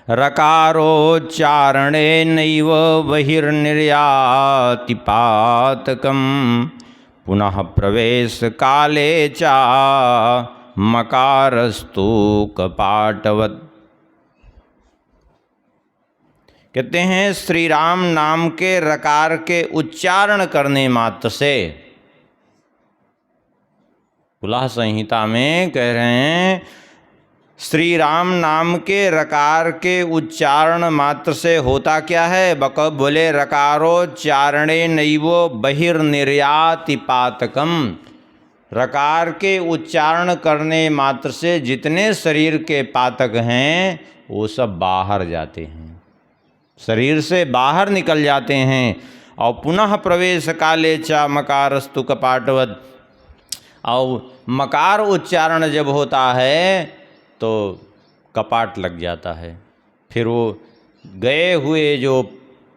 रकारोच्चारणे नैव बहिर्निर्याति पातकम् पुनः प्रवेश काले चा मकारस्तु कपाटवत्। कहते हैं श्री राम नाम के रकार के उच्चारण करने मात्र से, पुलाह संहिता में कह रहे हैं श्री राम नाम के रकार के उच्चारण मात्र से होता क्या है? बोले रकारोच्चारणे नैवो बहिर्निर्याति पातकम। रकार के उच्चारण करने मात्र से जितने शरीर के पातक हैं वो सब बाहर जाते हैं, शरीर से बाहर निकल जाते हैं। और पुनः प्रवेश काले चा मकारस्तु कपाटवत्। और मकार उच्चारण जब होता है तो कपाट लग जाता है, फिर वो गए हुए जो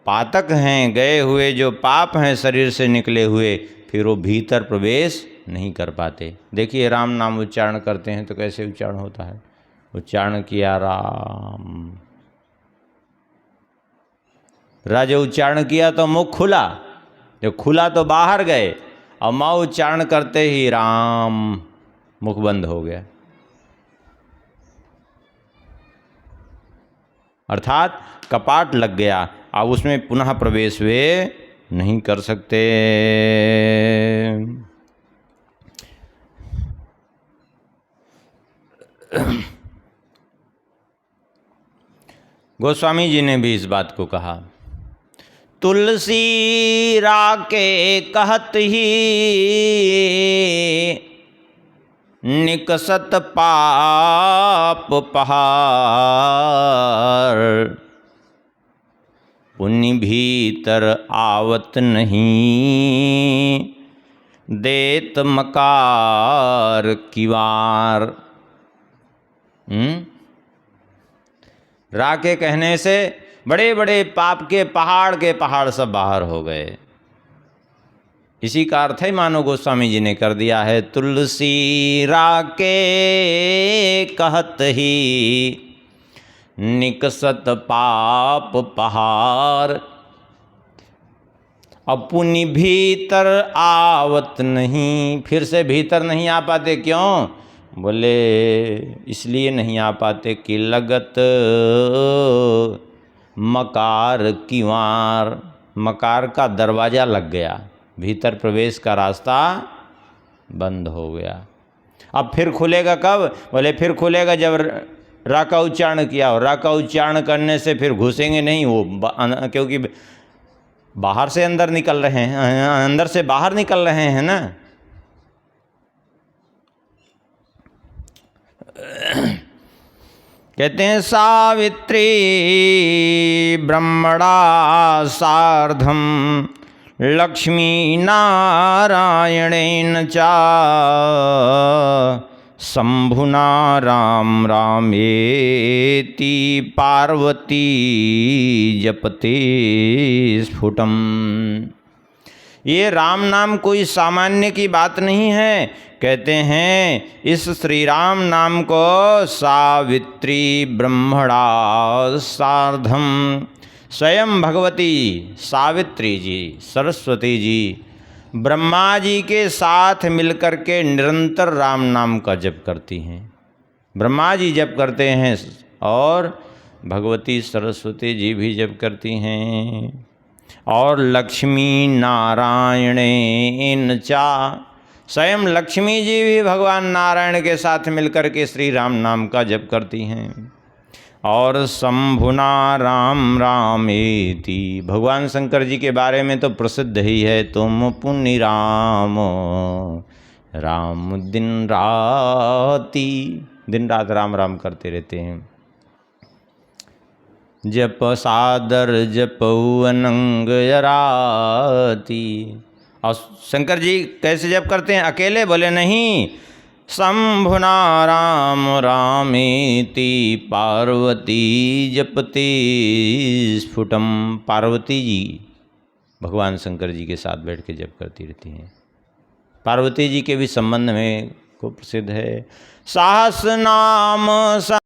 पातक हैं, गए हुए जो पाप हैं शरीर से निकले हुए, फिर वो भीतर प्रवेश नहीं कर पाते। देखिए राम नाम उच्चारण करते हैं तो कैसे उच्चारण होता है। उच्चारण किया राम, राजा उच्चारण किया तो मुख खुला, जब खुला तो बाहर गए, और माँ उच्चारण करते ही राम, मुख बंद हो गया। अर्थात कपाट लग गया, अब उसमें पुनः प्रवेश वे नहीं कर सकते। गोस्वामी जी ने भी इस बात को कहा, तुलसी राके कहत ही निकसत पाप पहाड़, पुण्य भीतर आवत नहीं देत मकार किवार। रा के कहने से बड़े बड़े पाप के पहाड़ सब बाहर हो गए। इसी का अर्थ है मानो गोस्वामी जी ने कर दिया है, तुलसी राके कहत ही निकसत पाप पहाड़, अपुनि भीतर आवत नहीं। फिर से भीतर नहीं आ पाते, क्यों? बोले इसलिए नहीं आ पाते कि लगत मकार किवार, मकार का दरवाज़ा लग गया, भीतर प्रवेश का रास्ता बंद हो गया। अब फिर खुलेगा कब? बोले फिर खुलेगा जब रा का उच्चारण किया, और रा का उच्चारण करने से फिर घुसेंगे नहीं वो, क्योंकि बाहर से अंदर निकल रहे हैं, अंदर से बाहर निकल रहे हैं ना। कहते हैं सावित्री ब्रह्मणा सार्धम लक्ष्मी नारायणेन चा शंभुना राम रामेति पार्वती जपते स्फुटम। ये राम नाम कोई सामान्य की बात नहीं है। कहते हैं इस श्री राम नाम को सावित्री ब्रह्मणा सार्धम, स्वयं भगवती सावित्री जी, सरस्वती जी ब्रह्मा जी के साथ मिलकर के निरंतर राम नाम का जप करती हैं। ब्रह्मा जी जप करते हैं और भगवती सरस्वती जी भी जप करती हैं। और लक्ष्मी नारायणेन चा, स्वयं लक्ष्मी जी भी भगवान नारायण के साथ मिलकर के श्री राम नाम का जप करती हैं। और शंभुना राम रामेति, भगवान शंकर जी के बारे में तो प्रसिद्ध ही है, तुम पुण्य राम राम दिन राती, दिन रात राम राम करते रहते हैं। जप सादर जपऊ अनंग यराती। और शंकर जी कैसे जप करते हैं? अकेले? बोले नहीं, शंभुना राम रामेति पार्वती जपते स्फुटम। पार्वती जी भगवान शंकर जी के साथ बैठ के जप करती रहती हैं। पार्वती जी के भी संबंध में को प्रसिद्ध है, सहस नाम